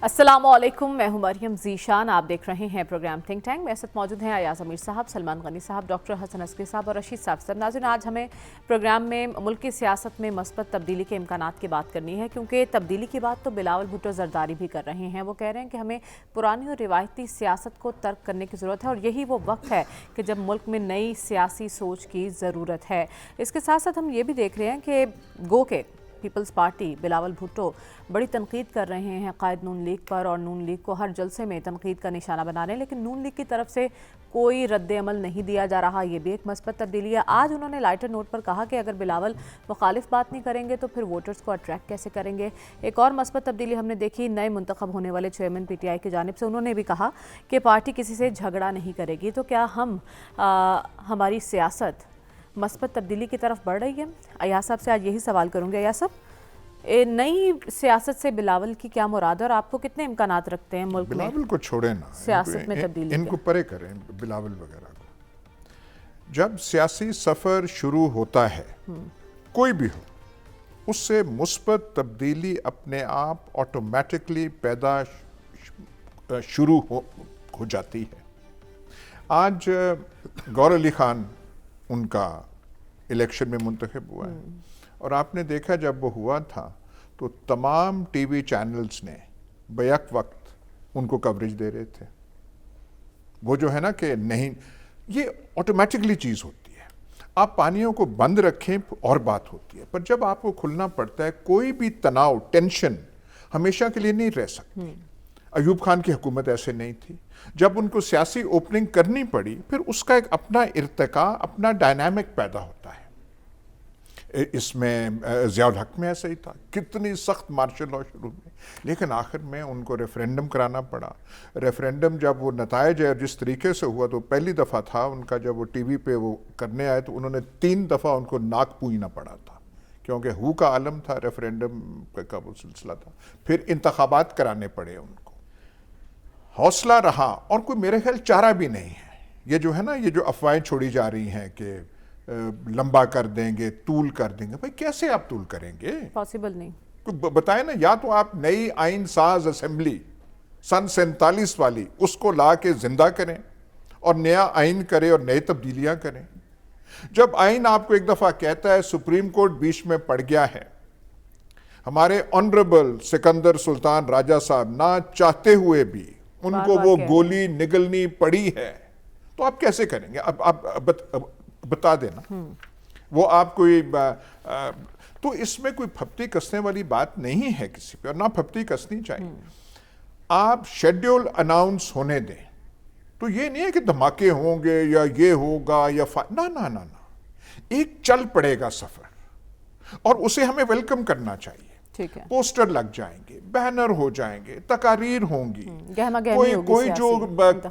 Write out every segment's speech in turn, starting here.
السلام علیکم، میں ہوں مریم ذیشان. آپ دیکھ رہے ہیں پروگرام تھنک ٹینک. میرے ساتھ موجود ہیں ایاز امیر صاحب، سلمان غنی صاحب، ڈاکٹر حسن عسکری صاحب اور رشید صاحب. ناظرین، آج ہمیں پروگرام میں ملک کی سیاست میں مثبت تبدیلی کے امکانات کی بات کرنی ہے، کیونکہ تبدیلی کی بات تو بلاول بھٹو زرداری بھی کر رہے ہیں. وہ کہہ رہے ہیں کہ ہمیں پرانی اور روایتی سیاست کو ترک کرنے کی ضرورت ہے، اور یہی وہ وقت ہے کہ جب ملک میں نئی سیاسی سوچ کی ضرورت ہے. اس کے ساتھ ساتھ ہم یہ بھی دیکھ رہے ہیں کہ گو کے پیپلز پارٹی بلاول بھٹو بڑی تنقید کر رہے ہیں قائد نون لیگ پر، اور نون لیگ کو ہر جلسے میں تنقید کا نشانہ بنا رہے ہیں، لیکن نون لیگ کی طرف سے کوئی رد عمل نہیں دیا جا رہا. یہ بھی ایک مثبت تبدیلی ہے. آج انہوں نے لائٹر نوٹ پر کہا کہ اگر بلاول مخالف بات نہیں کریں گے تو پھر ووٹرز کو اٹریکٹ کیسے کریں گے. ایک اور مثبت تبدیلی ہم نے دیکھی نئے منتخب ہونے والے چیئرمین پی ٹی آئی کی جانب سے. انہوں نے بھی کہا کہ پارٹی کسی سے جھگڑا نہیں کرے گی. تو کیا ہماری سیاست مثبت تبدیلی کی طرف بڑھ رہی ہے؟ ایاز صاحب سے آج یہی سوال کروں گے. ایاز صاحب، نئی سیاست سے بلاول کی کیا مراد ہے، اور آپ کو کتنے امکانات رکھتے ہیں ملک میں؟ بلاول کو چھوڑیں نا، سیاست میں تبدیلی ان کو پرے کریں بلاول وغیرہ کو. جب سیاسی سفر شروع ہوتا ہے کوئی بھی ہو، اس سے مثبت تبدیلی اپنے آپ آٹومیٹکلی پیدا شروع ہو جاتی ہے. آج گور علی خان ان کا الیکشن میں منتخب ہوا ہے، اور آپ نے دیکھا جب وہ ہوا تھا تو تمام ٹی وی چینلز نے بیک وقت ان کو کوریج دے رہے تھے. وہ جو ہے نا کہ نہیں، یہ آٹومیٹکلی چیز ہوتی ہے. آپ پانیوں کو بند رکھیں اور بات ہوتی ہے، پر جب آپ کو کھلنا پڑتا ہے کوئی بھی تناؤ، ٹینشن ہمیشہ کے لیے نہیں رہ سکتی. ایوب خان کی حکومت ایسے نہیں تھی. جب ان کو سیاسی اوپننگ کرنی پڑی، پھر اس کا ایک اپنا ارتقاء، اپنا ڈائنامک پیدا ہوتا ہے. اس میں ضیاء الحق میں ایسا ہی تھا، کتنی سخت مارشل لاء شروع میں، لیکن آخر میں ان کو ریفرینڈم کرانا پڑا. ریفرینڈم جب وہ نتائج ہے جس طریقے سے ہوا، تو پہلی دفعہ تھا ان کا جب وہ ٹی وی پہ وہ کرنے آئے تو انہوں نے 3 دفعہ ان کو ناک پوئنا پڑا تھا، کیونکہ ہو کا عالم تھا، ریفرینڈم کا وہ سلسلہ تھا. پھر انتخابات کرانے پڑے ان کو. حوصلہ رہا، اور کوئی میرے خیال چارہ بھی نہیں ہے. یہ جو ہے نا، یہ جو افواہیں چھوڑی جا رہی ہیں کہ لمبا کر دیں گے، طول کر دیں گے، بھائی کیسے آپ طول کریں گے؟ پاسبل نہیں. بتائیں نا، یا تو آپ نئی آئین ساز اسمبلی سن 47 والی اس کو لا کے زندہ کریں اور نیا آئین کریں اور نئی تبدیلیاں کریں. جب آئین آپ کو ایک دفعہ کہتا ہے، سپریم کورٹ بیچ میں پڑ گیا ہے، ہمارے آنریبل سکندر سلطان راجہ صاحب نہ چاہتے ہوئے بھی ان کو وہ گولی نگلنی پڑی ہے، تو آپ کیسے کریں گے؟ اب آپ بتا دینا. وہ آپ کوئی تو اس میں کوئی پھپتی کسنے والی بات نہیں ہے کسی پہ، اور نہ پھپتی کسنی چاہیے. آپ شیڈیول اناؤنس ہونے دیں تو یہ نہیں ہے کہ دھماکے ہوں گے یا یہ ہوگا یا نہ. ایک چل پڑے گا سفر، اور اسے ہمیں ویلکم کرنا چاہیے. پوسٹر لگ جائیں گے، بینر ہو جائیں گے، تقاریر ہوں گی. کوئی جو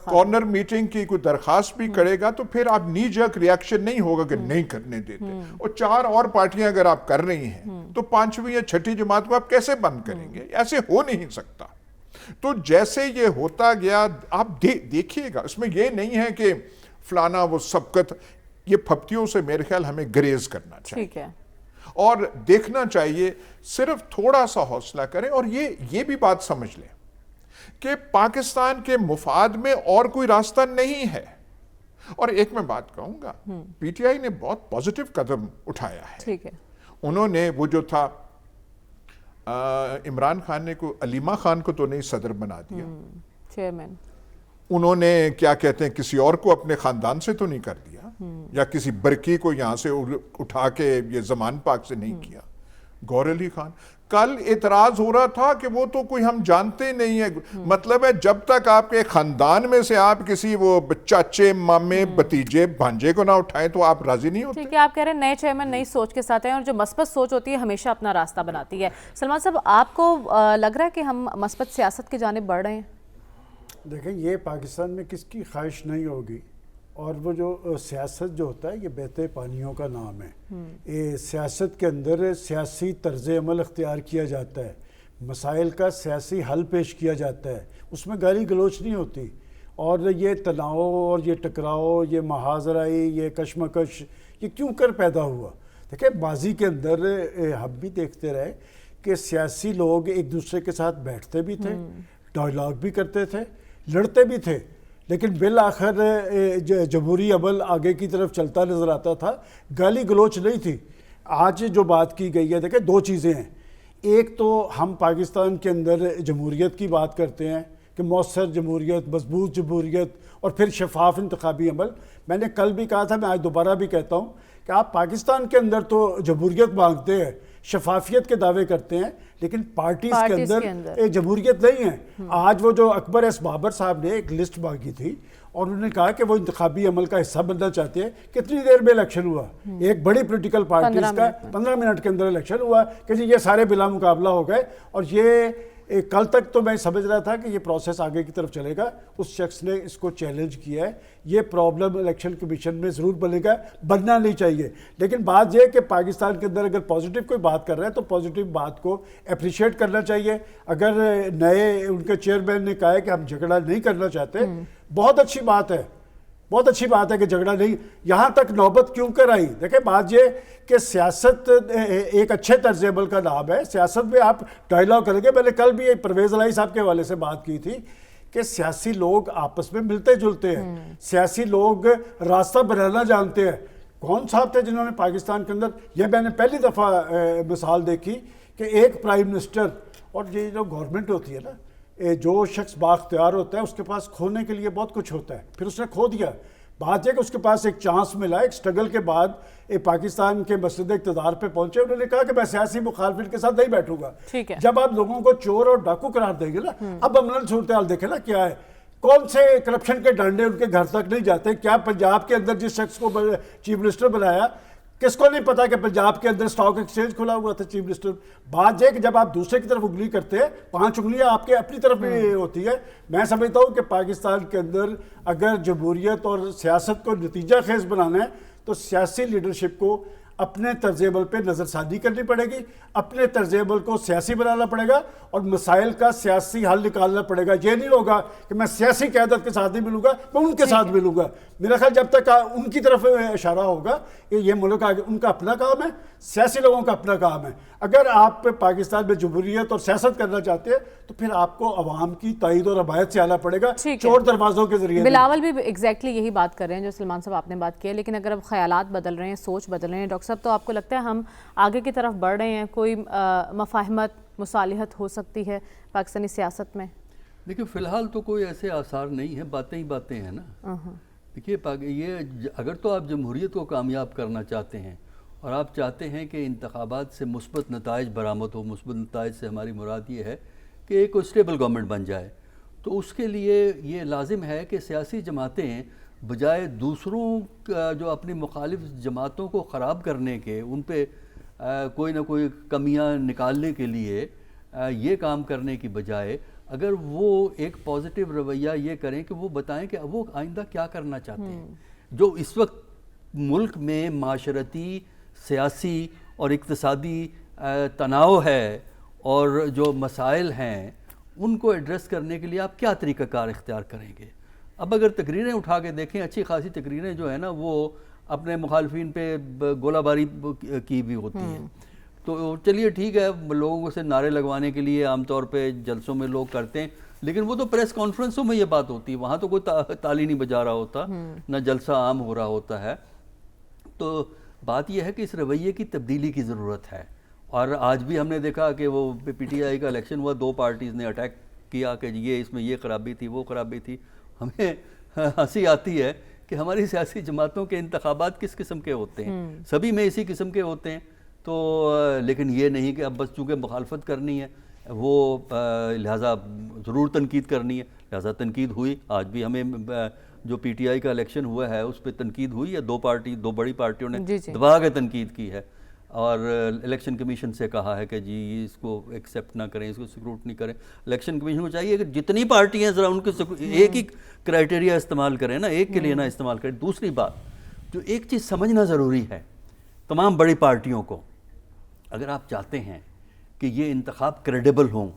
کارنر میٹنگ کی کوئی درخواست بھی کرے گا تو پھر آپ نی جرک ریاکشن نہیں ہوگا کہ نہیں کرنے دیتے. اور 4 اور پارٹیاں اگر آپ کر رہی ہیں تو 5ویں یا 6ٹھی جماعت کو آپ کیسے بند کریں گے؟ ایسے ہو نہیں سکتا. تو جیسے یہ ہوتا گیا آپ دیکھیے گا، اس میں یہ نہیں ہے کہ فلانا وہ سبقت. یہ پھپتیوں سے میرے خیال ہمیں گریز کرنا چاہیے اور دیکھنا چاہیے. صرف تھوڑا سا حوصلہ کریں، اور یہ بھی بات سمجھ لیں کہ پاکستان کے مفاد میں اور کوئی راستہ نہیں ہے. اور ایک میں بات کہوں گا، پی ٹی آئی نے بہت پازیٹیو قدم اٹھایا ہے. انہوں نے وہ جو تھا عمران خان نے کو علیمہ خان کو تو نہیں صدر بنا دیا، چیئرمین. انہوں نے کیا کہتے ہیں کسی اور کو اپنے خاندان سے تو نہیں کر دیا، یا کسی برقی کو یہاں سے اٹھا کے یہ زمان پاک سے نہیں کیا. گور علی خان کل اعتراض ہو رہا تھا کہ وہ تو کوئی ہم جانتے نہیں ہیں. مطلب ہے جب تک آپ کے خاندان میں سے آپ کسی وہ چاچے، مامے، بھتیجے، بھانجے کو نہ اٹھائیں تو آپ راضی نہیں ہوتے. ٹھیک ہے، آپ کہہ رہے ہیں نئے چیئرمین نئی سوچ کے ساتھ ہیں، اور جو مثبت سوچ ہوتی ہے ہمیشہ اپنا راستہ بناتی ہے. سلمان صاحب، آپ کو لگ رہا ہے کہ ہم مثبت سیاست کی جانب بڑھ رہے ہیں؟ دیکھیں، یہ پاکستان میں کس کی خواہش نہیں ہوگی. اور وہ جو سیاست جو ہوتا ہے یہ بہتے پانیوں کا نام ہے. یہ سیاست کے اندر سیاسی طرز عمل اختیار کیا جاتا ہے، مسائل کا سیاسی حل پیش کیا جاتا ہے، اس میں گالی گلوچ نہیں ہوتی. اور یہ تناؤ اور یہ ٹکراؤ، یہ محاذرائی، یہ کشمکش، یہ کیوں کر پیدا ہوا؟ دیکھیں، ماضی کے اندر ہم بھی دیکھتے رہے کہ سیاسی لوگ ایک دوسرے کے ساتھ بیٹھتے بھی تھے، ڈائلاگ بھی کرتے تھے, لڑتے بھی تھے, لیکن بالآخر جمہوری عمل آگے کی طرف چلتا نظر آتا تھا, گالی گلوچ نہیں تھی. آج جو بات کی گئی ہے, دیکھیں دو چیزیں ہیں. ایک تو ہم پاکستان کے اندر جمہوریت کی بات کرتے ہیں کہ مؤثر جمہوریت, مضبوط جمہوریت اور پھر شفاف انتخابی عمل. میں نے کل بھی کہا تھا, میں آج دوبارہ بھی کہتا ہوں کہ آپ پاکستان کے اندر تو جمہوریت مانگتے ہیں, شفافیت کے دعوے کرتے ہیں, لیکن پارٹیز کے اندر ایک جمہوریت نہیں ہے. آج وہ جو اکبر ایس بابر صاحب نے ایک لسٹ مانگی تھی اور انہوں نے کہا کہ وہ انتخابی عمل کا حصہ بننا چاہتے ہیں. کتنی دیر میں الیکشن ہوا؟ ایک بڑی پولیٹیکل پارٹیز کا 15 منٹ کے اندر الیکشن ہوا کہ جی یہ سارے بلا مقابلہ ہو گئے. اور یہ کل تک تو میں سمجھ رہا تھا کہ یہ پروسیس آگے کی طرف چلے گا. اس شخص نے اس کو چیلنج کیا ہے. یہ پرابلم الیکشن کمیشن میں ضرور بنے گا, بننا نہیں چاہیے. لیکن بات یہ ہے کہ پاکستان کے اندر اگر پازیٹیو کوئی بات کر رہا ہے تو پازیٹیو بات کو اپریشیٹ کرنا چاہیے. اگر نئے ان کے چیئرمین نے کہا ہے کہ ہم جھگڑا نہیں کرنا چاہتے, بہت اچھی بات ہے, بہت اچھی بات ہے کہ جھگڑا نہیں. یہاں تک نوبت کیوں کر آئی؟ دیکھیں بات یہ کہ سیاست ایک اچھے طرز عمل کا نام ہے. سیاست میں آپ ڈائلاگ کریں گے. میں نے کل بھی پرویز الہی صاحب کے حوالے سے بات کی تھی کہ سیاسی لوگ آپس میں ملتے جلتے ہیں, سیاسی لوگ راستہ بنانا جانتے ہیں. کون صاحب تھے جنہوں نے پاکستان کے اندر, یہ میں نے پہلی دفعہ مثال دیکھی کہ ایک پرائم منسٹر, اور یہ جو گورنمنٹ ہوتی ہے نا, جو شخص بااختیار ہوتا ہے اس کے پاس کھونے کے لیے بہت کچھ ہوتا ہے, پھر اس نے کھو دیا. بات یہ کہ اس کے پاس ایک چانس ملا, ایک سٹرگل کے بعد پاکستان کے مسند اقتدار پہ پہنچے. انہوں نے کہا کہ میں سیاسی مخالفین کے ساتھ نہیں بیٹھوں گا. جب آپ لوگوں کو چور اور ڈاکو قرار دیں گے نا, اب امن صورتحال دیکھیں نا کیا ہے. کون سے کرپشن کے ڈنڈے ان کے گھر تک نہیں جاتے. کیا پنجاب کے اندر جس شخص کو چیف منسٹر بنایا, کس کو نہیں پتا کہ پنجاب کے اندر سٹاک ایکسچینج کھلا ہوا تھا چیف منسٹر. بات یہ کہ جب آپ دوسرے کی طرف انگلی کرتے ہیں, 5 انگلیاں آپ کے اپنی طرف بھی ہوتی ہے. میں سمجھتا ہوں کہ پاکستان کے اندر اگر جمہوریت اور سیاست کو نتیجہ خیز بنانا ہے تو سیاسی لیڈرشپ کو اپنے طرز عمل پہ نظر ثانی کرنی پڑے گی, اپنے طرز عمل کو سیاسی بنانا پڑے گا اور مسائل کا سیاسی حل نکالنا پڑے گا. یہ نہیں ہوگا کہ میں سیاسی قیادت کے ساتھ نہیں ملوں گا, میں ان کے ساتھ ملوں گا. میرا خیال جب تک ان کی طرف اشارہ ہوگا کہ یہ ملک آگے, ان کا اپنا کام ہے, سیاسی لوگوں کا اپنا کام ہے. اگر آپ پاکستان میں جمہوریت اور سیاست کرنا چاہتے ہیں تو پھر آپ کو عوام کی تائید اور حمایت سے آنا پڑے گا, چور دروازوں کے ذریعے. بلاول بھی ایگزیکٹلی یہی بات کر رہے ہیں جو سلمان صاحب آپ نے بات کی ہے. لیکن اگر اب خیالات بدل رہے ہیں, سوچ بدل رہے ہیں ڈاکٹر صاحب, تو آپ کو لگتا ہے ہم آگے کی طرف بڑھ رہے ہیں؟ کوئی مفاہمت, مصالحت ہو سکتی ہے پاکستانی سیاست میں؟ دیکھیں فی الحال تو کوئی ایسے آثار نہیں ہیں, باتیں ہی باتیں ہیں نا. دیکھیے یہ اگر تو آپ جمہوریت کو کامیاب کرنا چاہتے ہیں اور آپ چاہتے ہیں کہ انتخابات سے مثبت نتائج برآمد ہو, مثبت نتائج سے ہماری مراد یہ ہے کہ ایک اسٹیبل گورنمنٹ بن جائے, تو اس کے لیے یہ لازم ہے کہ سیاسی جماعتیں بجائے دوسروں جو اپنی مخالف جماعتوں کو خراب کرنے کے, ان پہ کوئی نہ کوئی کمیاں نکالنے کے لیے یہ کام کرنے کی بجائے اگر وہ ایک پازیٹیو رویہ یہ کریں کہ وہ بتائیں کہ وہ آئندہ کیا کرنا چاہتے ہیں. جو اس وقت ملک میں معاشرتی, سیاسی اور اقتصادی تناؤ ہے اور جو مسائل ہیں ان کو ایڈریس کرنے کے لیے آپ کیا طریقہ کار اختیار کریں گے. اب اگر تقریریں اٹھا کے دیکھیں, اچھی خاصی تقریریں جو ہیں نا وہ اپنے مخالفین پہ گولہ باری کی بھی ہوتی ہیں. تو چلیے ٹھیک ہے, لوگوں سے نعرے لگوانے کے لیے عام طور پہ جلسوں میں لوگ کرتے ہیں, لیکن وہ تو پریس کانفرنسوں میں یہ بات ہوتی ہے, وہاں تو کوئی تالی نہیں بجا رہا ہوتا, نہ جلسہ عام ہو رہا ہوتا ہے. تو بات یہ ہے کہ اس رویے کی تبدیلی کی ضرورت ہے. اور آج بھی ہم نے دیکھا کہ وہ پی ٹی آئی کا الیکشن ہوا, 2 پارٹیز نے اٹیک کیا کہ یہ اس میں یہ خرابی تھی, وہ خرابی تھی. ہمیں ہنسی آتی ہے کہ ہماری سیاسی جماعتوں کے انتخابات کس قسم کے ہوتے ہیں, سبھی میں اسی قسم کے ہوتے ہیں. تو لیکن یہ نہیں کہ اب بس چونکہ مخالفت کرنی ہے وہ لہٰذا ضرور تنقید کرنی ہے, لہٰذا تنقید ہوئی. آج بھی ہمیں جو پی ٹی آئی کا الیکشن ہوا ہے اس پہ تنقید ہوئی ہے, 2 بڑی پارٹیوں نے دبا کے تنقید کی ہے اور الیکشن کمیشن سے کہا ہے کہ جی اس کو ایکسیپٹ نہ کریں, اس کو سکروٹنی کریں. الیکشن کمیشن کو چاہیے کہ جتنی پارٹی ہیں ذرا ان کے ایک ہی کرائٹیریا استعمال کریں نا, ایک کے لیے نہ استعمال کریں. دوسری بات جو ایک چیز سمجھنا ضروری ہے تمام بڑی پارٹیوں کو, اگر آپ چاہتے ہیں کہ یہ انتخاب کریڈیبل ہوں,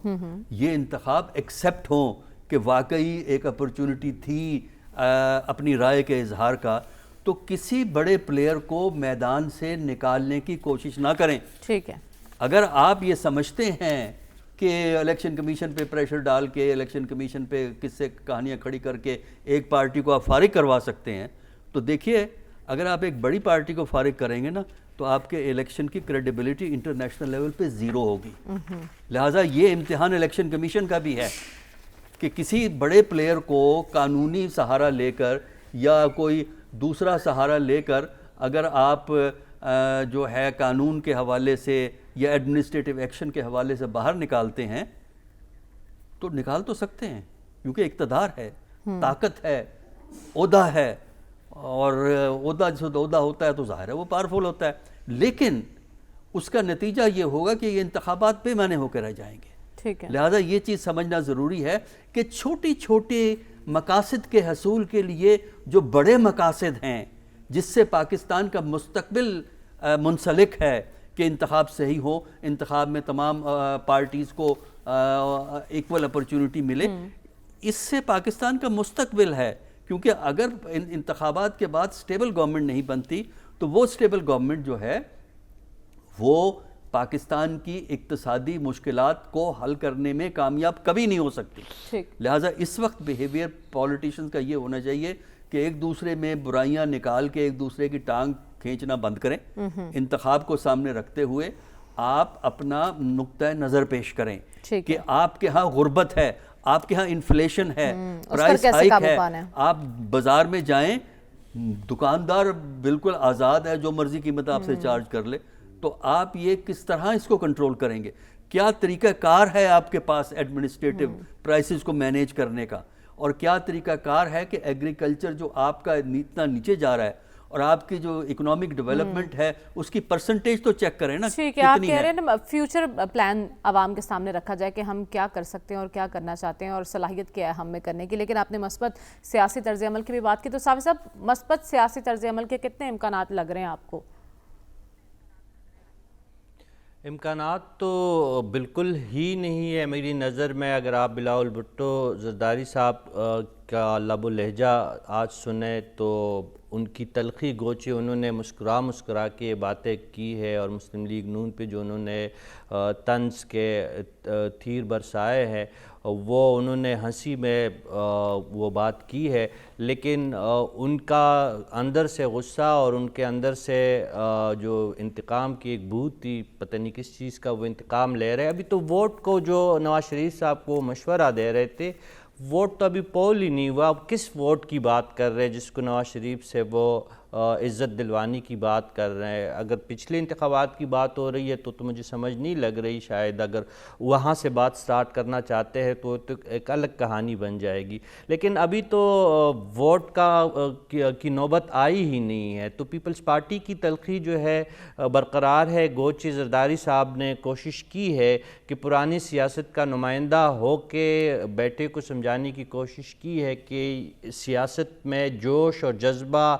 یہ انتخاب ایکسیپٹ ہوں کہ واقعی ایک اپرچونٹی تھی اپنی رائے کے اظہار کا, تو کسی بڑے پلیئر کو میدان سے نکالنے کی کوشش نہ کریں. ٹھیک ہے. اگر آپ یہ سمجھتے ہیں کہ الیکشن کمیشن پہ پریشر ڈال کے الیکشن کمیشن پہ کس سے کہانیاں کھڑی کر کے ایک پارٹی کو آپ فارغ کروا سکتے ہیں، تو دیکھیے اگر آپ ایک بڑی پارٹی کو فارغ کریں گے نا تو آپ کے الیکشن کی کریڈیبلٹی انٹرنیشنل لیول پہ زیرو ہوگی. لہٰذا یہ امتحان الیکشن کمیشن کا بھی ہے کہ کسی بڑے پلیئر کو قانونی سہارا لے کر یا کوئی دوسرا سہارا لے کر اگر آپ جو ہے قانون کے حوالے سے یا ایڈمنسٹریٹو ایکشن کے حوالے سے باہر نکالتے ہیں تو نکال تو سکتے ہیں، کیونکہ اقتدار ہے، طاقت ہے، عہدہ ہے، اور عہدہ عہدہ ہوتا ہے تو ظاہر ہے وہ پاورفل ہوتا ہے، لیکن اس کا نتیجہ یہ ہوگا کہ یہ انتخابات بے معنی ہو کے رہ جائیں گے. ٹھیک ہے. لہٰذا یہ چیز سمجھنا ضروری ہے کہ چھوٹی چھوٹے مقاصد کے حصول کے لیے جو بڑے مقاصد ہیں جس سے پاکستان کا مستقبل منسلک ہے کہ انتخاب صحیح ہو، انتخاب میں تمام پارٹیز کو ایکول اپرچونٹی ملے، اس سے پاکستان کا مستقبل ہے. کیونکہ اگر انتخابات کے بعد سٹیبل گورنمنٹ نہیں بنتی تو وہ سٹیبل گورنمنٹ جو ہے وہ پاکستان کی اقتصادی مشکلات کو حل کرنے میں کامیاب کبھی نہیں ہو سکتی. لہٰذا اس وقت بیہیویئر پولیٹیشنز کا یہ ہونا چاہیے کہ ایک دوسرے میں برائیاں نکال کے ایک دوسرے کی ٹانگ کھینچنا بند کریں. انتخاب کو سامنے رکھتے ہوئے آپ اپنا نقطۂ نظر پیش کریں کہ آپ کے ہاں غربت ہے، آپ کے ہاں انفلیشن ہے، پرائس ہائیک ہے. آپ بازار میں جائیں، دکاندار بالکل آزاد ہے، جو مرضی قیمت آپ سے چارج کر لے، تو آپ یہ کس طرح اس کو کنٹرول کریں گے؟ کیا طریقہ کار ہے آپ کے پاس ایڈمنسٹریٹو پرائسز کو مینیج کرنے کا؟ اور کیا طریقہ کار ہے کہ ایگریکلچر جو آپ کا اتنا نیچے جا رہا ہے اور آپ کی جو اکنامک ڈیولپمنٹ ہے اس کی پرسنٹیج تو چیک کریں نا. ٹھیک ہے، آپ کہہ رہے ہیں نا فیوچر پلان عوام کے سامنے رکھا جائے کہ ہم کیا کر سکتے ہیں اور کیا کرنا چاہتے ہیں اور صلاحیت کیا ہے ہم میں کرنے کی. لیکن آپ نے مثبت سیاسی طرز عمل کی بھی بات کی، تو صافی صاحب مثبت سیاسی طرز عمل کے کتنے امکانات لگ رہے ہیں آپ کو؟ امکانات تو بالکل ہی نہیں ہے میری نظر میں. اگر آپ بلاول بھٹو زرداری صاحب کا لب و لہجہ آج سنیں تو ان کی تلخی گوچے انہوں نے مسکرا کے یہ باتیں کی ہے، اور مسلم لیگ نون پہ جو انہوں نے طنز کے تیر برسائے ہیں وہ انہوں نے ہنسی میں وہ بات کی ہے، لیکن ان کا اندر سے غصہ اور ان کے اندر سے جو انتقام کی ایک بھوت تھی، پتہ نہیں کس چیز کا وہ انتقام لے رہے. ابھی تو ووٹ کو جو نواز شریف صاحب کو مشورہ دے رہے تھے، ووٹ تو ابھی پول ہی نہیں ہوا. اب کس ووٹ کی بات کر رہے ہیں جس کو نواز شریف سے وہ عزت دلوانی کی بات کر رہے ہیں؟ اگر پچھلے انتخابات کی بات ہو رہی ہے تو مجھے سمجھ نہیں لگ رہی. شاید اگر وہاں سے بات سٹارٹ کرنا چاہتے ہیں تو ایک الگ کہانی بن جائے گی. لیکن ابھی تو ووٹ کی نوبت آئی ہی نہیں ہے. تو پیپلز پارٹی کی تلخی جو ہے برقرار ہے. گوچے زرداری صاحب نے کوشش کی ہے کہ پرانی سیاست کا نمائندہ ہو کے بیٹے کو سمجھانے کی کوشش کی ہے کہ سیاست میں جوش اور جذبہ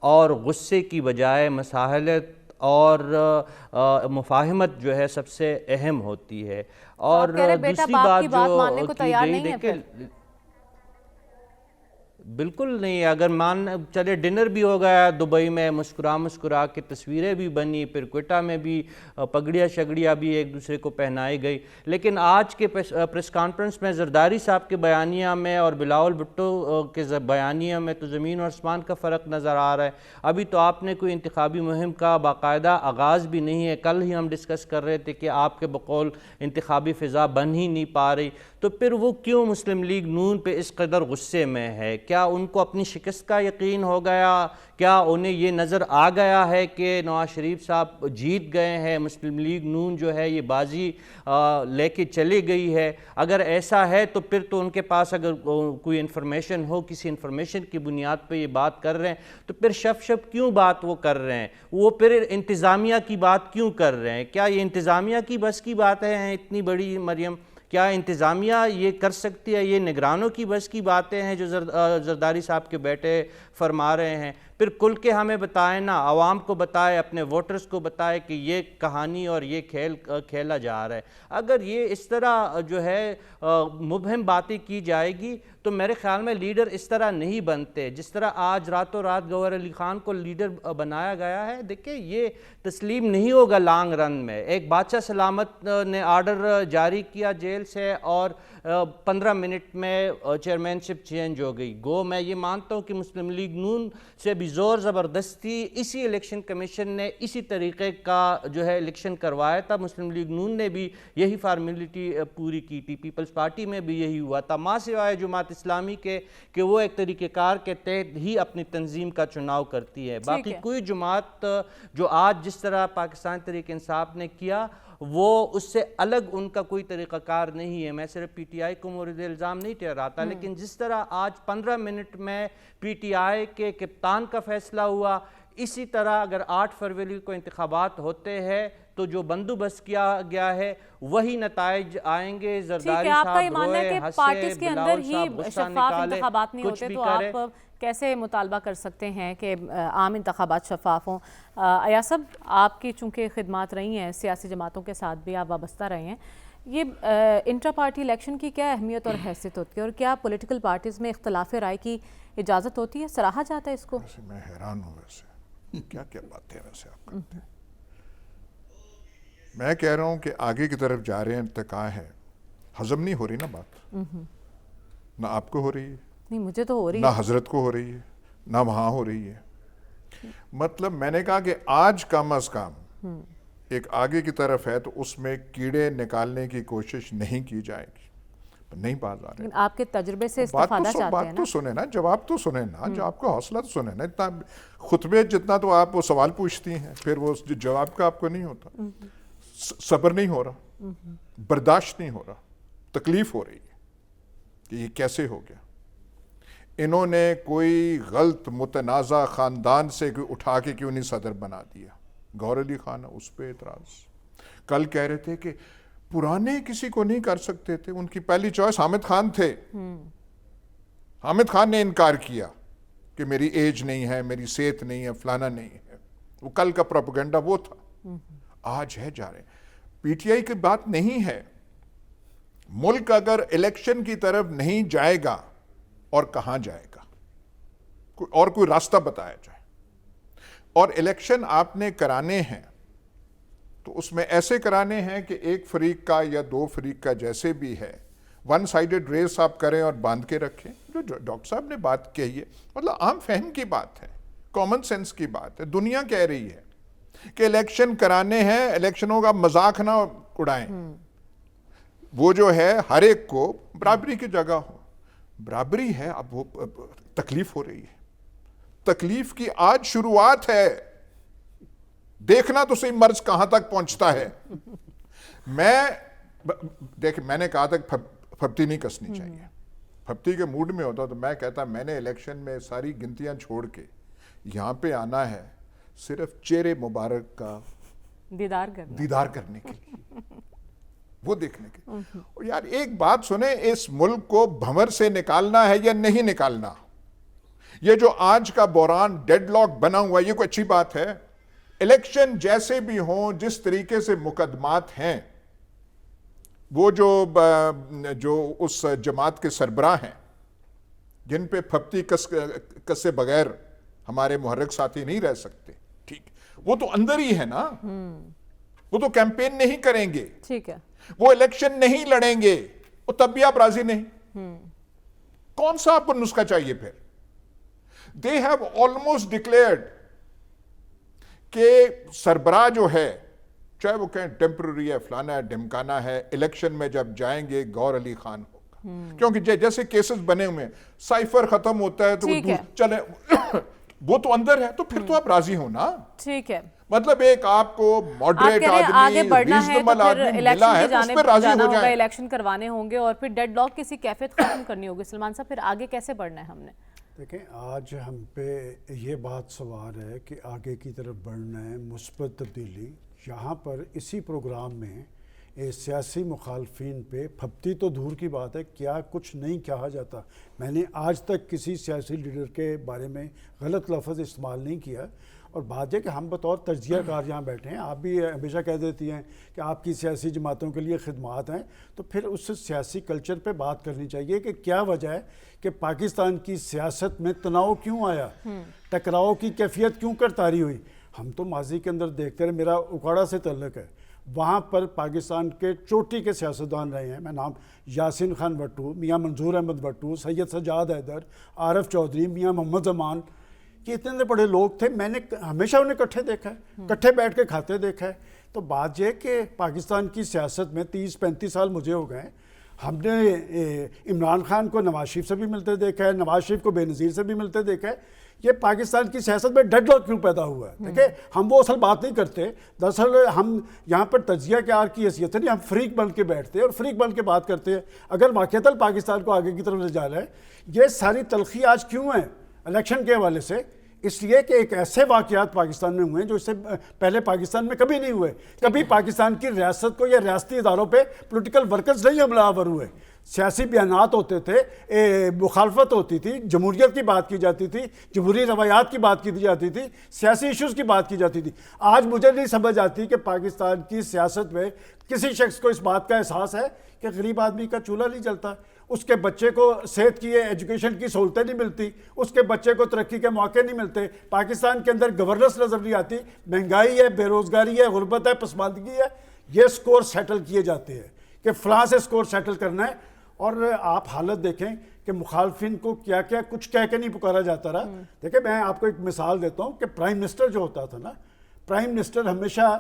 اور غصے کی بجائے مساحلت اور مفاہمت جو ہے سب سے اہم ہوتی ہے. اور دوسری بات جو کی گئی، دیکھیں بالکل نہیں. اگر چلے ڈنر بھی ہو گیا دبئی میں، مسکرا کے تصویریں بھی بنی، پھر کوئٹہ میں بھی پگڑیاں شگڑیاں بھی ایک دوسرے کو پہنائی گئی، لیکن آج کے پریس کانفرنس میں زرداری صاحب کے بیانیہ میں اور بلاول بھٹو کے بیانیہ میں تو زمین و آسمان کا فرق نظر آ رہا ہے. ابھی تو آپ نے کوئی انتخابی مہم کا باقاعدہ آغاز بھی نہیں ہے. کل ہی ہم ڈسکس کر رہے تھے کہ آپ کے بقول انتخابی فضا بن ہی نہیں پا رہی. تو پھر وہ کیوں مسلم لیگ نون پہ اس قدر غصے میں ہے؟ کیا ان کو اپنی شکست کا یقین ہو گیا؟ کیا انہیں یہ نظر آ گیا ہے کہ نواز شریف صاحب جیت گئے ہیں، مسلم لیگ نون جو ہے یہ بازی لے کے چلی گئی ہے؟ اگر ایسا ہے تو پھر تو ان کے پاس اگر کوئی انفارمیشن ہو، کسی انفارمیشن کی بنیاد پہ یہ بات کر رہے ہیں تو پھر شپ کیوں بات وہ کر رہے ہیں؟ وہ پھر انتظامیہ کی بات کیوں کر رہے ہیں؟ کیا یہ انتظامیہ کی بس کی باتیں ہیں اتنی بڑی مریم؟ کیا انتظامیہ یہ کر سکتی ہے؟ یہ نگرانوں کی بس کی باتیں ہیں جو زرداری صاحب کے بیٹے فرما رہے ہیں؟ پھر کھل کے ہمیں بتائے نا، عوام کو بتائے، اپنے ووٹرز کو بتائے کہ یہ کہانی اور یہ کھیل کھیلا جا رہا ہے۔ اگر یہ اس طرح جو ہے مبہم باتیں کی جائے گی تو میرے خیال میں لیڈر اس طرح نہیں بنتے جس طرح آج راتوں رات گوہر علی خان کو لیڈر بنایا گیا ہے۔ دیکھیں یہ تسلیم نہیں ہوگا لانگ رن میں۔ ایک بادشاہ سلامت نے آرڈر جاری کیا جیل سے اور 15 منٹ میں چیئرمین شپ چینج ہو گئی۔ گو میں یہ مانتا ہوں کہ مسلم لیگ نون سے بھی زور زبردستی اسی الیکشن کمیشن نے اسی طریقے کا جو ہے الیکشن کروایا تھا۔ مسلم لیگ نون نے بھی یہی فارمیلٹی پوری کی تھی، پیپلز پارٹی میں بھی یہی ہوا تھا، ماں سوائے جماعت اسلامی کے کہ وہ ایک طریقہ کار کے تحت ہی اپنی تنظیم کا چناؤ کرتی ہے۔ باقی کوئی جماعت جو آج جس طرح پاکستان تحریک انصاف نے کیا وہ اس سے الگ ان کا کوئی طریقہ کار نہیں ہے۔ میں صرف پی ٹی آئی کو مورد الزام نہیں ٹھہراتا، لیکن جس طرح آج 15 منٹ میں پی ٹی آئی کے کپتان کا فیصلہ ہوا، اسی طرح اگر 8 فروری کو انتخابات ہوتے ہیں تو جو بندوبست کیا گیا ہے وہی نتائج آئیں گے۔ زرداری آپ کا یہ صاحب ماننا ہے روئے، کہ پارٹیز ہنسے، کے اندر بلاول ہی صاحب غصہ شفاف نکالے، انتخابات نہیں کچھ ہوتے بھی تو کرے۔ آپ کیسے مطالبہ کر سکتے ہیں کہ عام انتخابات شفاف ہوں؟ ایاز صاحب، آپ کی چونکہ خدمات رہی ہیں، سیاسی جماعتوں کے ساتھ بھی آپ وابستہ رہے ہیں، یہ انٹرا پارٹی الیکشن کی کیا اہمیت اور حیثیت ہوتی ہے اور کیا پولیٹیکل پارٹیز میں اختلاف رائے کی اجازت ہوتی ہے؟ سراہا جاتا ہے اس کو؟ ویسے میں حیران ہوں، ویسے کیا کیا باتیں ویسے آپ کرتے ہیں۔ میں کہہ رہا ہوں کہ آگے کی طرف جا رہے ہیں، ارتقاء ہے، ہضم نہیں ہو رہی نا بات، نہ آپ کو ہو رہی ہے، نہیں مجھے تو ہو رہی نہ ہے۔ حضرت کو ہو رہی ہے، نہ وہاں ہو رہی ہے۔ مطلب میں نے کہا کہ آج کم از کم ایک آگے کی طرف ہے تو اس میں کیڑے نکالنے کی کوشش نہیں کی جائے گی، نہیں باز آ رہے۔ لیکن آپ کے تجربے سے استفادہ چاہتے ہیں بات نا؟ تو سنیں نا، جواب تو سنیں نا، جو آپ کا حوصلہ تو سنیں نا۔ اتنا خطبے جتنا تو آپ وہ سوال پوچھتی ہیں، پھر وہ جواب کا آپ کو نہیں ہوتا۔ صبر نہیں ہو رہا، برداشت نہیں ہو رہا، تکلیف ہو رہی ہے کہ یہ کیسے ہو گیا۔ انہوں نے کوئی غلط متنازع خاندان سے اٹھا کے کیوں نہیں صدر بنا دیا؟ گوہر علی خان، اس پہ اعتراض۔ کل کہہ رہے تھے کہ پرانے کسی کو نہیں کر سکتے تھے، ان کی پہلی چوائس حامد خان تھے۔ حامد خان نے انکار کیا کہ میری ایج نہیں ہے، میری صحت نہیں ہے، فلانا نہیں ہے۔ وہ کل کا پروپیگنڈا وہ تھا۔ آج ہے جا رہے پی ٹی آئی کی بات نہیں ہے۔ ملک اگر الیکشن کی طرف نہیں جائے گا اور کہاں جائے گا؟ اور کوئی راستہ بتایا جائے۔ اور الیکشن آپ نے کرانے ہیں تو اس میں ایسے کرانے ہیں کہ ایک فریق کا یا دو فریق کا جیسے بھی ہے، ون سائیڈڈ ریس آپ کریں اور باندھ کے رکھیں۔ جو ڈاکٹر صاحب نے بات کہی ہے، مطلب عام فہم کی بات ہے، کامن سینس کی بات ہے، دنیا کہہ رہی ہے کہ الیکشن کرانے ہیں، الیکشنوں کا مذاق نہ اڑائیں۔ وہ جو ہے ہر ایک کو برابری کی جگہ ہو، برابری ہے۔ اب وہ تکلیف ہو رہی ہے، تکلیف کی آج شروعات ہے، دیکھنا تو صحیح مرض کہاں تک پہنچتا ہے۔ میں نے کہا تھا پھپتی نہیں کسنی چاہیے، پھپتی کے موڈ میں ہوتا تو میں کہتا میں نے الیکشن میں ساری گنتیاں چھوڑ کے یہاں پہ آنا ہے صرف چہرے مبارک کا دیدار کرنے کے لیے، وہ دیکھنے کے۔ اور یار ایک بات سنیں، اس ملک کو بھنور سے نکالنا ہے یا نہیں نکالنا؟ یہ جو آج کا بحران ڈیڈ لاک بنا ہوا، یہ کوئی اچھی بات ہے؟ الیکشن جیسے بھی ہوں، جس طریقے سے مقدمات ہیں، وہ جو اس جماعت کے سربراہ ہیں جن پہ پھپتی کسے بغیر ہمارے محرک ساتھی نہیں رہ سکتے، ٹھیک، وہ تو اندر ہی ہے نا، وہ تو کیمپین نہیں کریں گے، ٹھیک ہے، وہ الیکشن نہیں لڑیں گے، وہ تب بھی آپ راضی نہیں۔ کون سا آپ کو نسخہ چاہیے پھر؟ They have almost declared کہ سربراہ جو ہے، چاہے وہ کہیں ٹیمپرری ہے، فلانا ہے، ڈھمکانا ہے، الیکشن میں جب جائیں گے گوہر علی خان ہوگا۔ کیونکہ جیسے کیسز بنے ہوئے ہیں، سائفر ختم ہوتا ہے تو چلے، وہ تو اندر ہے، تو پھر تو آپ راضی ہو نا۔ ٹھیک ہے، مطلب ایک آپ کو ماڈریٹ آگے بڑھنا ہے تو پھر آدمی الیکشن ملا ہے کی تو اس جانب پہ راضی جانا ہو ہوگا، جائیں۔ الیکشن کروانے ہوں گے اور پھر ڈیڈ لاک کسی کیفیت ختم کرنی ہوگی۔ سلمان صاحب، پھر آگے کیسے بڑھنا ہے ہم نے؟ دیکھیں، آج ہم پہ یہ بات سوار ہے کہ آگے کی طرف بڑھنا ہے، مثبت تبدیلی۔ یہاں پر اسی پروگرام میں سیاسی مخالفین پہ پھپتی تو دور کی بات ہے، کیا کچھ نہیں کہا جاتا. میں نے آج تک کسی سیاسی لیڈر کے بارے میں غلط لفظ استعمال نہیں کیا. اور بات ہے کہ ہم بطور تجزیہ کار یہاں بیٹھے ہیں، آپ بھی ہمیشہ کہہ دیتی ہیں کہ آپ کی سیاسی جماعتوں کے لیے خدمات ہیں، تو پھر اس سیاسی کلچر پہ بات کرنی چاہیے کہ کیا وجہ ہے کہ پاکستان کی سیاست میں تناؤ کیوں آیا، ٹکراؤ کی کیفیت کیوں کر طاری ہوئی. ہم تو ماضی کے اندر دیکھتے رہے، میرا اکھاڑا سے تعلق ہے، وہاں پر پاکستان کے چوٹی کے سیاستدان رہے ہیں. میں نام یاسین خان بھٹو، میاں منظور احمد بھٹو، سید سجاد حیدر، عارف چودھری، میاں محمد زمان، کہ اتنے بڑے لوگ تھے. میں نے ہمیشہ انہیں اکٹھے دیکھا ہے، اکٹھے بیٹھ کے کھاتے دیکھا ہے. تو بات یہ کہ پاکستان کی سیاست میں 30-35 سال مجھے ہو گئے ہیں. ہم نے عمران خان کو نواز شریف سے بھی ملتے دیکھا ہے، نواز شریف کو بے نظیر سے بھی ملتے دیکھا ہے. یہ پاکستان کی سیاست میں ڈیڈ لاک کیوں پیدا ہوا ہے؟ دیکھیں ہم وہ اصل بات نہیں کرتے. دراصل ہم یہاں پر تجزیہ کار کی حیثیت نہیں، ہم فریق بن کے بیٹھتے ہیں اور فریق بن کے بات کرتے ہیں. اگر واقعتاً پاکستان کو آگے کی طرف لے جا رہا ہے، یہ ساری تلخی آج کیوں ہے الیکشن کے حوالے سے؟ اس لیے کہ ایک ایسے واقعات پاکستان میں ہوئے ہیں جو اس سے پہلے پاکستان میں کبھی نہیں ہوئے. کبھی پاکستان کی ریاست کو یا ریاستی اداروں پہ پولیٹیکل ورکرز نہیں حملہ آور ہوئے. سیاسی بیانات ہوتے تھے، مخالفت ہوتی تھی، جمہوریت کی بات کی جاتی تھی، جمہوری روایات کی بات کی جاتی تھی، سیاسی ایشوز کی بات کی جاتی تھی. آج مجھے نہیں سمجھ آتی کہ پاکستان کی سیاست میں کسی شخص کو اس بات کا احساس ہے کہ غریب آدمی کا چولہا نہیں جلتا، اس کے بچے کو صحت کی ایجوکیشن کی سہولتیں نہیں ملتی، اس کے بچے کو ترقی کے موقع نہیں ملتے. پاکستان کے اندر گورننس نظر نہیں آتی، مہنگائی ہے، بے روزگاری ہے، غربت ہے، پسماندگی ہے. یہ سکور سیٹل کیے جاتے ہیں کہ فلاں سے سکور سیٹل کرنا ہے. اور آپ حالت دیکھیں کہ مخالفین کو کیا کیا کچھ کہہ کے نہیں پکارا جاتا رہا. دیکھیں میں آپ کو ایک مثال دیتا ہوں کہ پرائم منسٹر جو ہوتا تھا نا، پرائم منسٹر ہمیشہ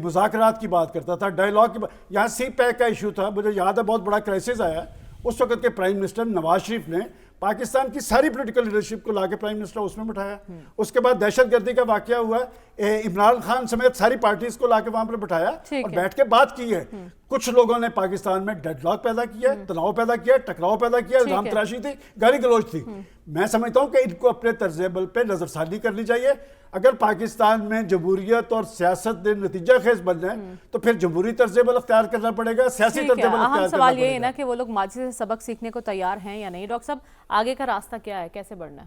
مذاکرات کی بات کرتا تھا، ڈائیلاگ کی بات. یہاں سی پیک کا ایشو تھا، مجھے یاد ہے بہت بڑا کرائسس آیا. اس وقت کے پرائم منسٹر نواز شریف نے پاکستان کی ساری پولیٹیکل لیڈرشپ کو لا کے پرائم منسٹر اس میں بٹھایا. اس کے بعد دہشت گردی کا واقعہ ہوا، عمران خان سمیت ساری پارٹیز کو لا کے وہاں پر بٹھایا اور بیٹھ کے بات کی ہے. کچھ لوگوں نے پاکستان میں ڈیڈ لاک پیدا کیا، تناؤ پیدا کیا، ٹکراؤ پیدا کیا، الزام تراشی تھی، گالی گلوچ تھی. میں سمجھتا ہوں کہ ان کو اپنے طرز عمل پہ نظر ثانی کرنی چاہیے. اگر پاکستان میں جمہوریت اور سیاست نتیجہ خیز بن جائے تو پھر جمہوری طرز عمل اختیار کرنا پڑے گا، سیاسی طرز عمل اختیار کرنا پڑے گا. اہم سوال یہ ہے نا کہ وہ لوگ ماضی سے سبق سیکھنے کو تیار ہیں یا نہیں. ڈاکٹر صاحب آگے کا راستہ کیا ہے، کیسے بڑھنا ہے؟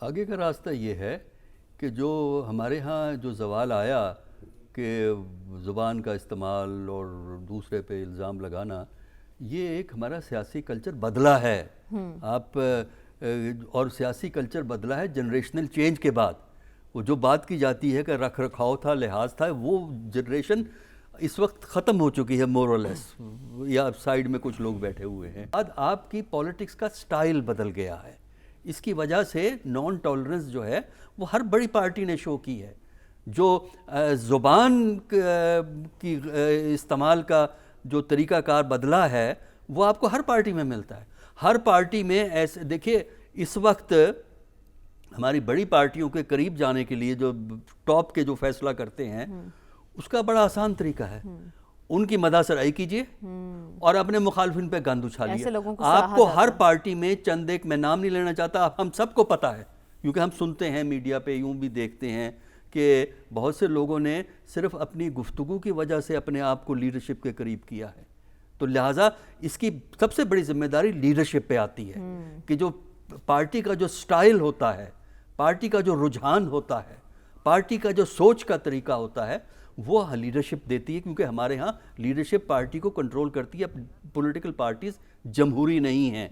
آگے کا راستہ یہ ہے کہ جو ہمارے ہاں جو زوال آیا کہ زبان کا استعمال اور دوسرے پہ الزام لگانا، یہ ایک ہمارا سیاسی کلچر بدلا ہے. اور سیاسی کلچر بدلا ہے جنریشنل چینج کے بعد. وہ جو بات کی جاتی ہے کہ رکھ رکھاؤ تھا، لحاظ تھا، وہ جنریشن اس وقت ختم ہو چکی ہے مور اور لیس. یا سائیڈ میں کچھ لوگ بیٹھے ہوئے ہیں. اب آپ کی پولیٹکس کا سٹائل بدل گیا ہے. اس کی وجہ سے نان ٹالرنس جو ہے وہ ہر بڑی پارٹی نے شو کی ہے. جو زبان کی استعمال کا جو طریقہ کار بدلا ہے وہ آپ کو ہر پارٹی میں ملتا ہے. ہر پارٹی میں ایسے دیکھیے، اس وقت ہماری بڑی پارٹیوں کے قریب جانے کے لیے جو ٹاپ کے جو فیصلہ کرتے ہیں اس کا بڑا آسان طریقہ ہے. ان کی مداح سرائی کیجئے اور اپنے مخالفین پہ گند اچھالیے. آپ کو ہر پارٹی میں چند ایک، میں نام نہیں لینا چاہتا، ہم سب کو پتہ ہے کیونکہ ہم سنتے ہیں میڈیا پہ، یوں بھی دیکھتے ہیں کہ بہت سے لوگوں نے صرف اپنی گفتگو کی وجہ سے اپنے آپ کو لیڈرشپ کے قریب کیا ہے. تو لہٰذا اس کی سب سے بڑی ذمہ داری لیڈرشپ پہ آتی ہے کہ جو پارٹی کا جو سٹائل ہوتا ہے، پارٹی کا جو رجحان ہوتا ہے، پارٹی کا جو سوچ کا طریقہ ہوتا ہے، وہ لیڈرشپ دیتی ہے. کیونکہ ہمارے ہاں لیڈرشپ پارٹی کو کنٹرول کرتی ہے. پولیٹیکل پارٹیز جمہوری نہیں ہیں.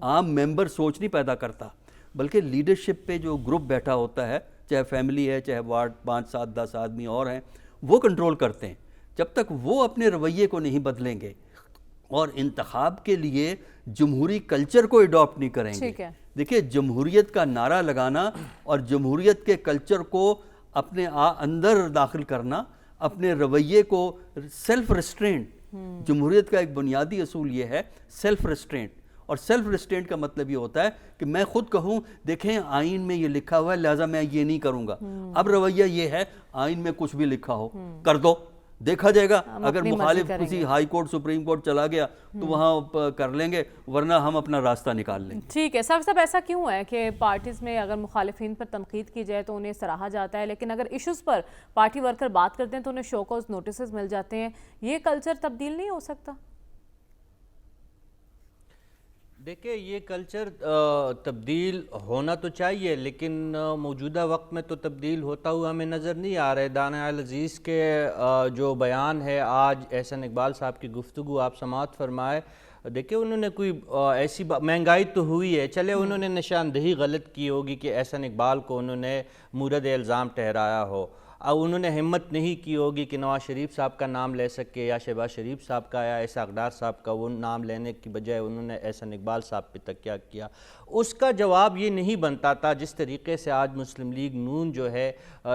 عام ممبر سوچ نہیں پیدا کرتا، بلکہ لیڈرشپ پہ جو گروپ بیٹھا ہوتا ہے، چاہے فیملی ہے، چاہے وارڈ 5 7 10 آدمی اور ہیں، وہ کنٹرول کرتے ہیں. جب تک وہ اپنے رویے کو نہیں بدلیں گے اور انتخاب کے لیے جمہوری کلچر کو اڈاپٹ نہیں کریں گے. دیکھیے، جمہوریت کا نعرہ لگانا اور جمہوریت کے کلچر کو اپنے اندر داخل کرنا، اپنے رویے کو سیلف ریسٹرینٹ، جمہوریت کا ایک بنیادی اصول یہ ہے سیلف ریسٹرینٹ. اور سیلف ریسٹرینٹ کا مطلب یہ ہوتا ہے کہ میں خود کہوں دیکھیں آئین میں یہ لکھا ہوا ہے لہٰذا میں یہ نہیں کروں گا. اب رویہ یہ ہے آئین میں کچھ بھی لکھا ہو کر دو، دیکھا جائے گا ہم اگر اپنی مرضی مخالف کریں کسی گے۔ ہائی کورٹ سپریم کورٹ چلا گیا تو وہاں کر لیں گے، ورنہ ہم اپنا راستہ نکال لیں گے۔ ٹھیک ہے سر صاحب، ایسا کیوں ہے کہ پارٹیز میں اگر مخالفین پر تنقید کی جائے تو انہیں سراہا جاتا ہے، لیکن اگر ایشوز پر پارٹی ورکر بات کرتے ہیں تو انہیں شو کوز نوٹسز مل جاتے ہیں؟ یہ کلچر تبدیل نہیں ہو سکتا؟ دیکھیں یہ کلچر تبدیل ہونا تو چاہیے، لیکن موجودہ وقت میں تو تبدیل ہوتا ہوا ہمیں نظر نہیں آ رہا ہے۔ دانیہ العزیز کے جو بیان ہے آج احسن اقبال صاحب کی گفتگو آپ سماعت فرمائے، دیکھیں انہوں نے کوئی ایسی مہنگائی تو ہوئی ہے، چلے انہوں نے نشاندہی غلط کی ہوگی کہ احسن اقبال کو انہوں نے مورد الزام ٹھہرایا ہو، اب انہوں نے ہمت نہیں کی ہوگی کہ نواز شریف صاحب کا نام لے سکے یا شہباز شریف صاحب کا یا اسحاق ڈار صاحب کا، وہ نام لینے کی بجائے انہوں نے احسن اقبال صاحب پہ تکیہ کیا۔ اس کا جواب یہ نہیں بنتا تھا جس طریقے سے آج مسلم لیگ نون جو ہے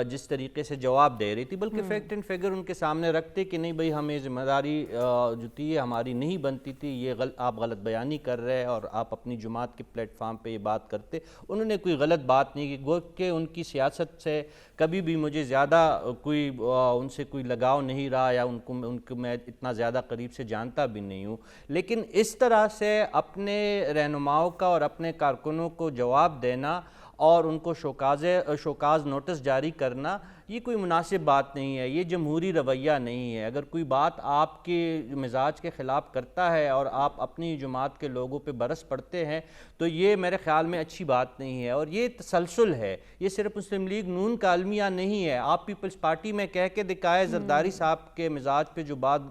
جس طریقے سے جواب دے رہی تھی، بلکہ فیکٹ اینڈ فگر ان کے سامنے رکھتے کہ نہیں بھئی ہمیں ذمہ داری جو تھی ہماری نہیں بنتی تھی، یہ آپ غلط بیانی کر رہے اور آپ اپنی جماعت کے پلیٹ فارم پہ یہ بات کرتے۔ انہوں نے کوئی غلط بات نہیں کی، گو کہ ان کی سیاست سے کبھی بھی مجھے زیادہ کوئی ان سے کوئی لگاؤ نہیں رہا یا ان کو میں اتنا زیادہ قریب سے جانتا بھی نہیں ہوں، لیکن اس طرح سے اپنے رہنماؤں کا اور اپنے کارکنوں کو جواب دینا اور ان کو شوکاز نوٹس جاری کرنا یہ کوئی مناسب بات نہیں ہے، یہ جمہوری رویہ نہیں ہے۔ اگر کوئی بات آپ کے مزاج کے خلاف کرتا ہے اور آپ اپنی جماعت کے لوگوں پہ برس پڑتے ہیں تو یہ میرے خیال میں اچھی بات نہیں ہے، اور یہ تسلسل ہے، یہ صرف مسلم لیگ نون کا المیہ نہیں ہے۔ آپ پیپلز پارٹی میں کہہ کے دکھائے زرداری صاحب کے مزاج پہ جو بات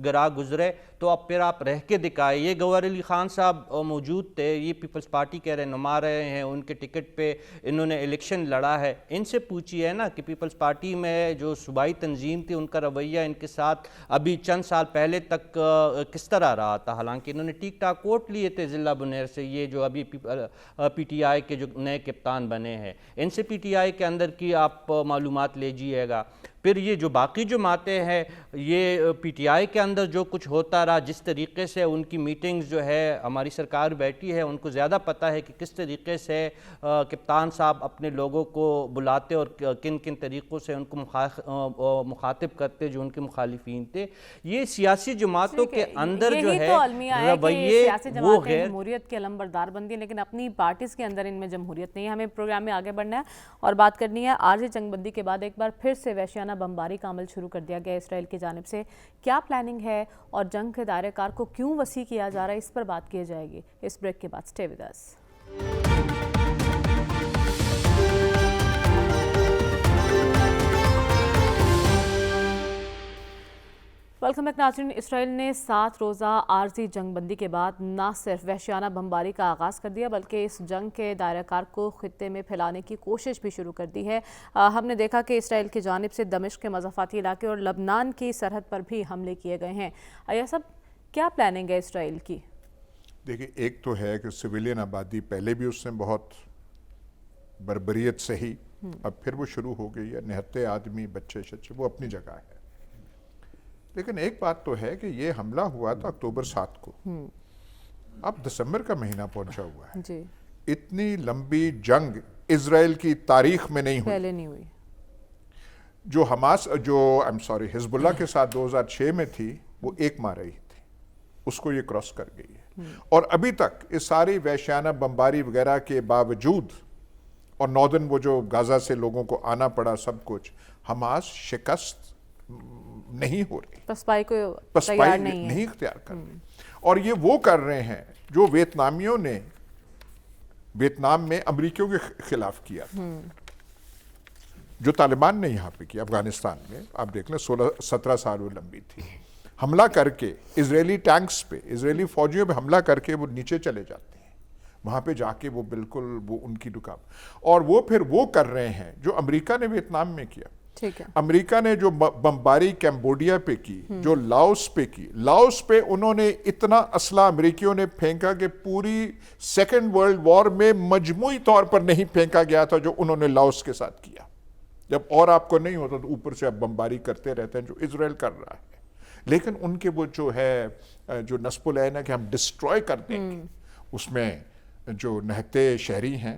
گرا گزرے تو اب پھر آپ رہ کے دکھائے۔ یہ گوہر علی خان صاحب موجود تھے، یہ پیپلز پارٹی کے رہنما رہے ہیں، ان کے ٹکٹ پہ انہوں نے الیکشن لڑا ہے، ان سے پوچھیے نا کہ پیپلز پارٹی میں جو صوبائی تنظیم تھی ان کا رویہ ان کے ساتھ ابھی چند سال پہلے تک کس طرح رہا تھا، حالانکہ انہوں نے ٹیک ٹاک ووٹ لیے تھے ضلع بنیر سے، یہ جو ابھی پی ٹی آئی کے جو نئے کپتان بنے ہیں ان سے پی ٹی آئی کے اندر کی آپ معلومات لیجئے گا۔ پھر یہ جو باقی جماعتیں ہیں، یہ پی ٹی آئی کے اندر جو کچھ ہوتا رہا، جس طریقے سے ان کی میٹنگز جو ہے ہماری سرکار بیٹھی ہے، ان کو زیادہ پتہ ہے کہ کس طریقے سے کپتان صاحب اپنے لوگوں کو بلاتے اور کن کن طریقوں سے ان کو مخاطب کرتے جو ان کے مخالفین تھے۔ یہ سیاسی جماعتوں کے اندر جو ہے رویے وہ غیر جمہوریت کے علم بردار بندی ہے، لیکن اپنی پارٹیز کے اندر ان میں جمہوریت نہیں ہے۔ ہمیں پروگرام میں آگے بڑھنا ہے اور بات کرنی ہے عارضی جنگ بندی کے بعد ایک بار پھر سے وحشیانہ بمباری کا عمل شروع کر دیا گیا اسرائیل کی جانب سے، کیا پلاننگ ہے اور جنگ کے دائرہ کار کو کیوں وسیع کیا جا رہا ہے، اس پر بات کی جائے گی اس بریک کے بعد۔ سٹے ود اس۔ ویلکم بیک ناظرین، اسرائیل نے 7 روزہ عارضی جنگ بندی کے بعد نہ صرف وحشیانہ بمباری کا آغاز کر دیا بلکہ اس جنگ کے دائرہ کار کو خطے میں پھیلانے کی کوشش بھی شروع کر دی ہے۔ ہم نے دیکھا کہ اسرائیل کی جانب سے دمشق کے مضافاتی علاقے اور لبنان کی سرحد پر بھی حملے کیے گئے ہیں۔ یہ سب کیا پلاننگ ہے اسرائیل کی؟ دیکھیں، ایک تو ہے کہ سویلین آبادی پہلے بھی اس نے بہت بربریت سہی، اب پھر وہ شروع ہو گئی ہے، نہتے آدمی بچے شچے وہ اپنی جگہ ہے، لیکن ایک بات تو ہے کہ یہ حملہ ہوا تھا اکتوبر 7 کو، اب دسمبر کا مہینہ پہنچا ہوا ہے۔ جی، اتنی لمبی جنگ اسرائیل کی تاریخ میں نہیں ہوئی۔ پہلے نہیں ہوئی۔ جو حزب اللہ کے ساتھ 2006 میں تھی وہ 1 ماہ رہی تھی، اس کو یہ کراس کر گئی ہے، اور ابھی تک اس ساری وحشیانہ بمباری وغیرہ کے باوجود اور نوردن وہ جو غزہ سے لوگوں کو آنا پڑا سب کچھ، حماس شکست نہیں ہو رہی، پسپائی کو پسپائی تیار نہیں ہے۔ نہیں اختیار کر رہے، اور یہ وہ کر رہے ہیں جو ویتنامیوں نے ویتنام میں امریکیوں کے خلاف کیا تھا، جو طالبان نے یہاں پہ کیا افغانستان میں، آپ دیکھ لیں 16-17 سال وہ لمبی تھی، حملہ کر کے اسرائیلی ٹینکس پہ، اسرائیلی فوجیوں پہ حملہ کر کے وہ نیچے چلے جاتے ہیں، وہاں پہ جا کے وہ بالکل وہ ان کی رکاوٹ، اور وہ پھر وہ کر رہے ہیں جو امریکہ نے ویتنام میں کیا۔ ٹھیک ہے، امریکہ نے جو بمباری کیمبوڈیا پہ کی، جو لاؤس پہ کی، لاؤس پہ انہوں نے اتنا اسلحہ امریکیوں نے پھینکا کہ پوری سیکنڈ ورلڈ وار میں مجموعی طور پر نہیں پھینکا گیا تھا جو انہوں نے لاؤس کے ساتھ کیا۔ جب اور آپ کو نہیں ہوتا تو اوپر سے آپ بمباری کرتے رہتے ہیں جو اسرائیل کر رہا ہے، لیکن ان کے وہ جو ہے جو نصب العین ہے کہ ہم ڈسٹروائے کر دیں گے، اس میں جو نہتے شہری ہیں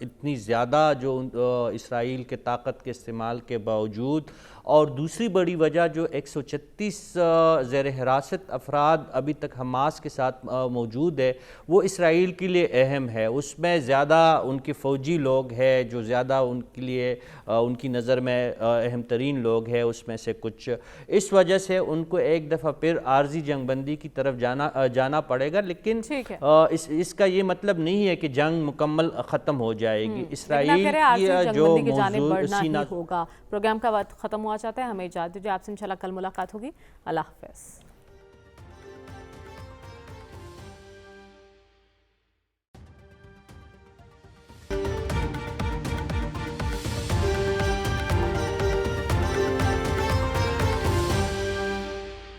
اتنی زیادہ جو اسرائیل کے طاقت کے استعمال کے باوجود، اور دوسری بڑی وجہ جو 136 زیر حراست افراد ابھی تک حماس کے ساتھ موجود ہے وہ اسرائیل کے لیے اہم ہے. اس میں زیادہ ان کے فوجی لوگ ہیں جو زیادہ ان کے لیے ان کی نظر میں اہم ترین لوگ ہیں اس میں سے کچھ. اس وجہ سے ان کو ایک دفعہ پھر عارضی جنگ بندی کی طرف جانا پڑے گا، لیکن اس کا یہ مطلب نہیں ہے کہ جنگ مکمل ختم ہو جائے گی. اسرائیل کی جو ہوگا. پروگرام کا وقت ختم ہوا چاہتا ہے، ہمیں اجازت دیجیے، آپ سے انشاءاللہ کل ملاقات ہوگی. اللہ حافظ.